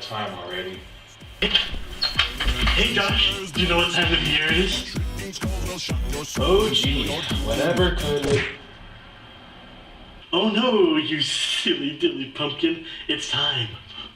time already. Hey Josh, do you know what time of year it is? Oh gee, whatever could it... Oh no, you silly dilly pumpkin. It's time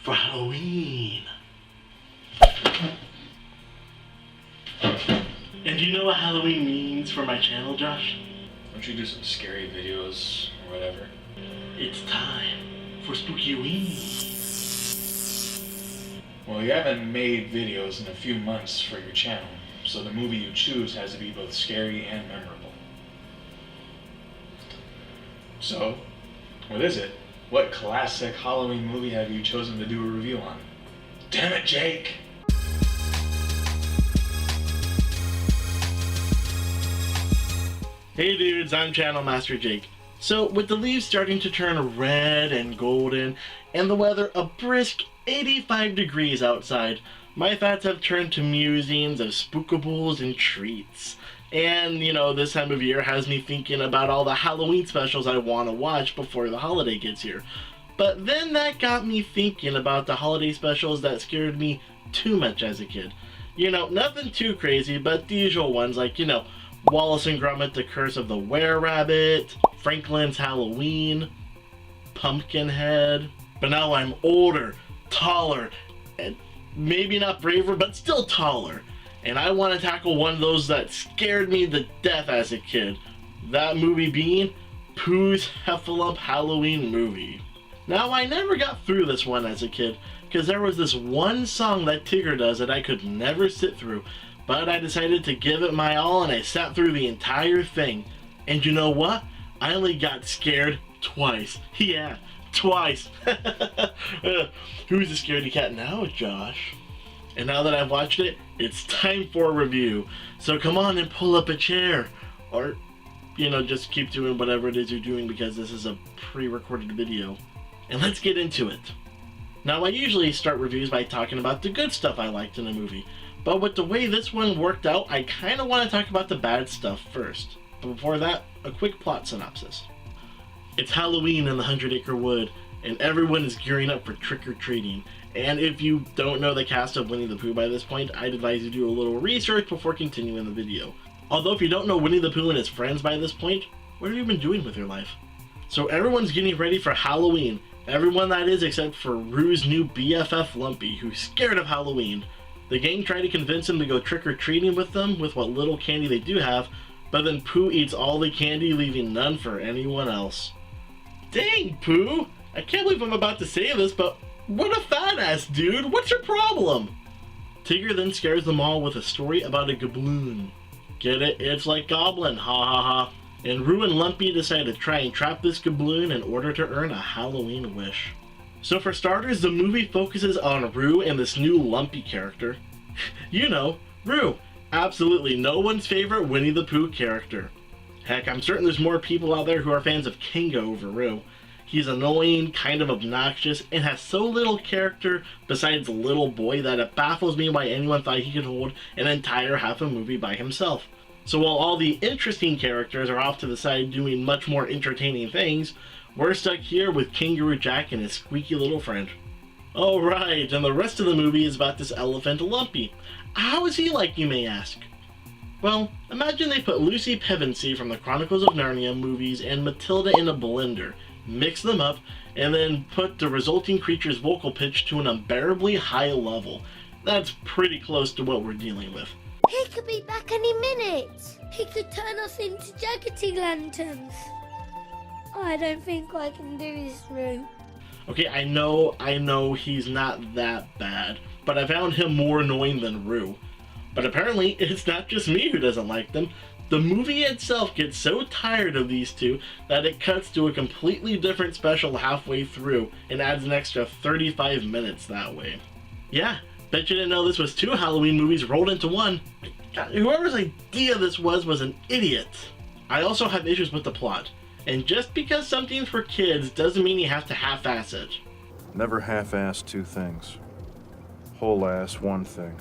for Halloween. And do you know what Halloween means for my channel, Josh? Don't you do some scary videos or whatever? It's time for Spookyween. Well, you haven't made videos in a few months for your channel, so the movie you choose has to be both scary and memorable. So, what is it? What classic Halloween movie have you chosen to do a review on? Damn it, Jake! Hey dudes, I'm Channel Master Jake. So, with the leaves starting to turn red and golden, and the weather a brisk 85 degrees outside, my thoughts have turned to musings of spookables and treats. And, you know, this time of year has me thinking about all the Halloween specials I want to watch before the holiday gets here. But then that got me thinking about the holiday specials that scared me too much as a kid. You know, nothing too crazy, but the usual ones like, you know, Wallace and Gromit, The Curse of the Were-Rabbit, Franklin's Halloween, Pumpkinhead. But now I'm older, taller, and maybe not braver, but still taller. And I want to tackle one of those that scared me to death as a kid. That movie being Pooh's Heffalump Halloween movie. Now, I never got through this one as a kid, because there was this one song that Tigger does that I could never sit through. But I decided to give it my all, and I sat through the entire thing. And you know what? I only got scared twice. Yeah, twice. Who's the scaredy cat now, Josh? And now that I've watched it, it's time for a review. So come on and pull up a chair. Or, you know, just keep doing whatever it is you're doing because this is a pre-recorded video. And let's get into it. Now, I usually start reviews by talking about the good stuff I liked in a movie. But with the way this one worked out, I kind of want to talk about the bad stuff first. But before that, a quick plot synopsis. It's Halloween in the 100-Acre Wood, and everyone is gearing up for trick-or-treating. And if you don't know the cast of Winnie the Pooh by this point, I'd advise you do a little research before continuing the video. Although if you don't know Winnie the Pooh and his friends by this point, what have you been doing with your life? So everyone's getting ready for Halloween. Everyone that is except for Rue's new BFF Lumpy, who's scared of Halloween. The gang try to convince him to go trick-or-treating with them with what little candy they do have, but then Pooh eats all the candy, leaving none for anyone else. Dang, Pooh! I can't believe I'm about to say this, but what a fat ass, dude! What's your problem? Tigger then scares them all with a story about a gabloon. Get it? It's like Goblin, ha ha ha. And Rue and Lumpy decide to try and trap this gabloon in order to earn a Halloween wish. So for starters, the movie focuses on Rue and this new Lumpy character. You know, Rue. Absolutely no one's favorite Winnie the Pooh character. Heck, I'm certain there's more people out there who are fans of Kingo over Rue. He's annoying, kind of obnoxious, and has so little character besides Little Boy that it baffles me why anyone thought he could hold an entire half a movie by himself. So while all the interesting characters are off to the side doing much more entertaining things, we're stuck here with Kangaroo Jack and his squeaky little friend. Alright, and the rest of the movie is about this elephant Lumpy. How is he like, you may ask? Well, imagine they put Lucy Pevensey from the Chronicles of Narnia movies and Matilda in a blender, mix them up, and then put the resulting creature's vocal pitch to an unbearably high level. That's pretty close to what we're dealing with. He could be back any minute. He could turn us into jaggedy lanterns. I don't think I can do this, Rue. Okay, I know he's not that bad, but I found him more annoying than Rue. But apparently, it's not just me who doesn't like them. The movie itself gets so tired of these two that it cuts to a completely different special halfway through and adds an extra 35 minutes that way. Yeah, bet you didn't know this was 2 Halloween movies rolled into one. God, whoever's idea this was an idiot. I also have issues with the plot. And just because something's for kids doesn't mean you have to half-ass it. Never half-ass 2 things. Whole-ass 1 thing.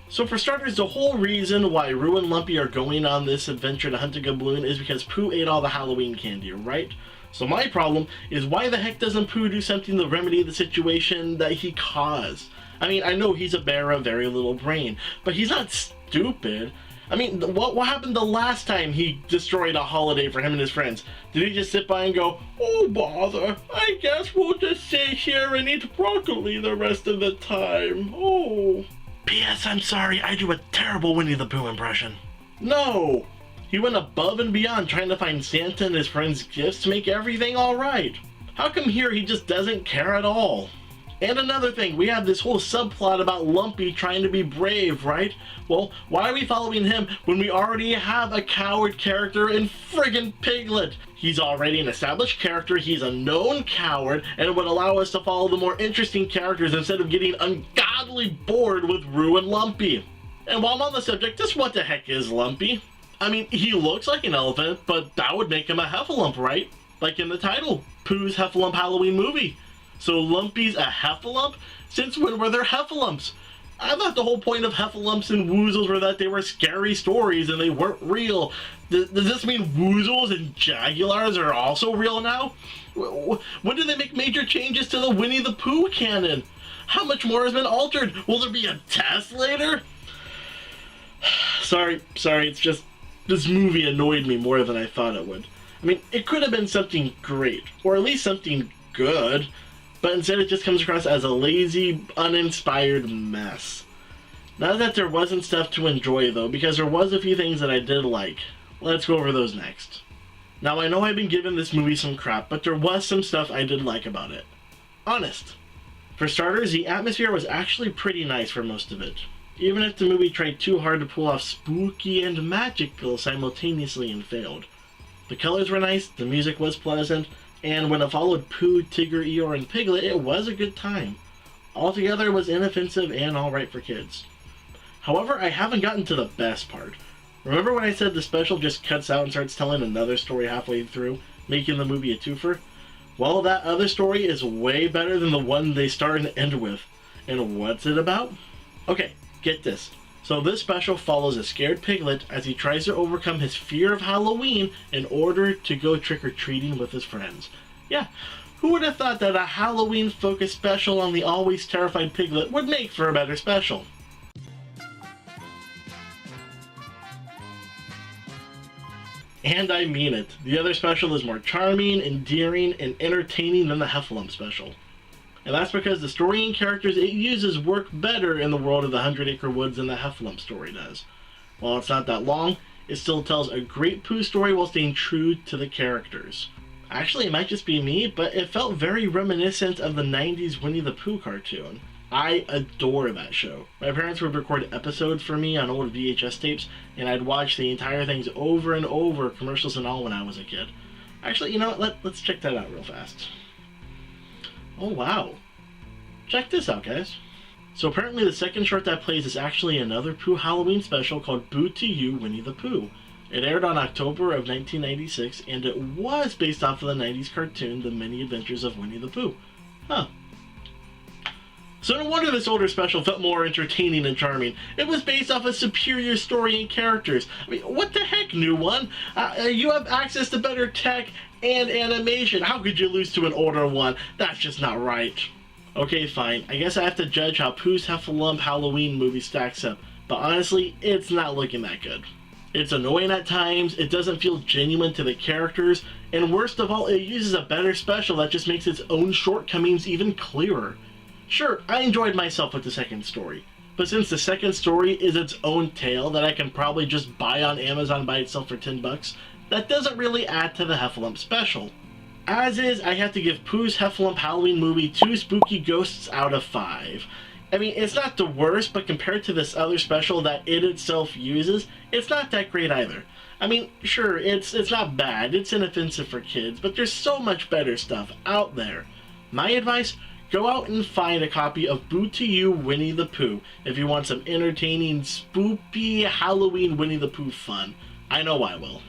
So for starters, the whole reason why Rue and Lumpy are going on this adventure to hunt a gabloon is because Pooh ate all the Halloween candy, right? So my problem is why the heck doesn't Pooh do something to remedy the situation that he caused? I mean, I know he's a bear of very little brain, but he's not stupid. I mean, what happened the last time he destroyed a holiday for him and his friends? Did he just sit by and go, "Oh bother, I guess we'll just sit here and eat broccoli the rest of the time, oh." P.S. I'm sorry, I do a terrible Winnie the Pooh impression. No! He went above and beyond trying to find Santa and his friends' gifts to make everything alright. How come here he just doesn't care at all? And another thing, we have this whole subplot about Lumpy trying to be brave, right? Well, why are we following him when we already have a coward character in friggin' Piglet? He's already an established character, he's a known coward, and it would allow us to follow the more interesting characters instead of getting ungodly bored with Roo and Lumpy. And while I'm on the subject, just what the heck is Lumpy? I mean, he looks like an elephant, but that would make him a Heffalump, right? Like in the title, Pooh's Heffalump Halloween movie. So Lumpy's a Heffalump? Since when were there Heffalumps? I thought the whole point of Heffalumps and Woozles were that they were scary stories and they weren't real. Does this mean Woozles and Jaguars are also real now? When did they make major changes to the Winnie the Pooh canon? How much more has been altered? Will there be a test later? Sorry, it's just, this movie annoyed me more than I thought it would. I mean, it could have been something great, or at least something good, but instead it just comes across as a lazy, uninspired mess. Not that there wasn't stuff to enjoy though, because there was a few things that I did like. Let's go over those next. Now I know I've been giving this movie some crap, but there was some stuff I did like about it. Honest. For starters, the atmosphere was actually pretty nice for most of it. Even if the movie tried too hard to pull off spooky and magical simultaneously and failed. The colors were nice, the music was pleasant, and when it followed Pooh, Tigger, Eeyore, and Piglet, it was a good time. Altogether, it was inoffensive and alright for kids. However, I haven't gotten to the best part. Remember when I said the special just cuts out and starts telling another story halfway through, making the movie a twofer? Well, that other story is way better than the one they start and end with. And what's it about? Okay, get this. So this special follows a scared Piglet as he tries to overcome his fear of Halloween in order to go trick-or-treating with his friends. Yeah, who would have thought that a Halloween-focused special on the always terrified Piglet would make for a better special? And I mean it. The other special is more charming, endearing, and entertaining than the Heffalump special. And that's because the story and characters it uses work better in the world of the 100 Acre Woods than the Heffalump story does. While it's not that long, it still tells a great Pooh story while staying true to the characters. Actually, it might just be me, but it felt very reminiscent of the 90s Winnie the Pooh cartoon. I adore that show. My parents would record episodes for me on old VHS tapes, and I'd watch the entire things over and over, commercials and all, when I was a kid. Actually, you know what? Let's check that out real fast. Oh wow. Check this out, guys. So apparently the second short that plays is actually another Pooh Halloween special called Boo to You, Winnie the Pooh. It aired on October of 1996, and it was based off of the 90s cartoon The Many Adventures of Winnie the Pooh. Huh. So no wonder this older special felt more entertaining and charming. It was based off a superior story and characters. I mean, what the heck, new one? You have access to better tech and animation. How could you lose to an older one? That's just not right. Okay, fine. I guess I have to judge how Pooh's Heffalump Halloween movie stacks up. But honestly, it's not looking that good. It's annoying at times, it doesn't feel genuine to the characters, and worst of all, it uses a better special that just makes its own shortcomings even clearer. Sure, I enjoyed myself with the second story, but since the second story is its own tale that I can probably just buy on Amazon by itself for $10, that doesn't really add to the Heffalump special. As is, I have to give Pooh's Heffalump Halloween movie 2 spooky ghosts out of 5. I mean, it's not the worst, but compared to this other special that it itself uses, it's not that great either. I mean, sure, it's not bad, it's inoffensive for kids, but there's so much better stuff out there. My advice? Go out and find a copy of Boo to You, Winnie the Pooh if you want some entertaining, spoopy Halloween Winnie the Pooh fun. I know I will.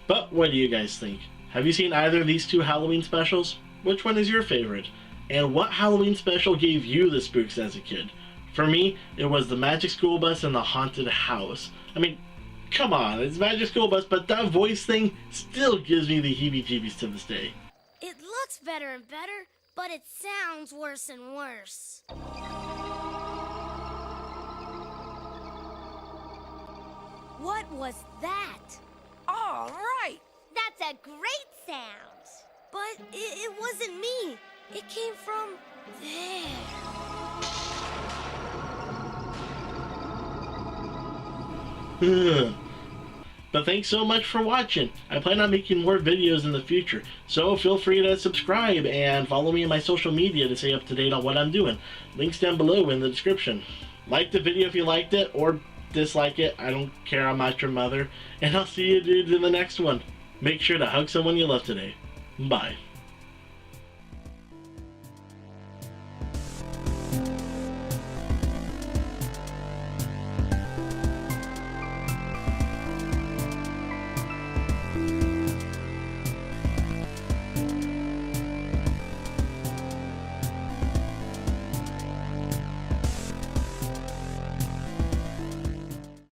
But what do you guys think? Have you seen either of these two Halloween specials? Which one is your favorite? And what Halloween special gave you the spooks as a kid? For me, it was the Magic School Bus and the Haunted House. I mean, come on, it's Magic School Bus, but that voice thing still gives me the heebie-jeebies to this day. It looks better and better, but it sounds worse and worse. What was that? All right. That's a great sound. But it wasn't me. It came from there. But thanks so much for watching. I plan on making more videos in the future, so feel free to subscribe and follow me on my social media to stay up to date on what I'm doing. Links down below in the description. Like the video if you liked it, or dislike it. I don't care, I'm not your mother. And I'll see you dudes in the next one. Make sure to hug someone you love today. Bye.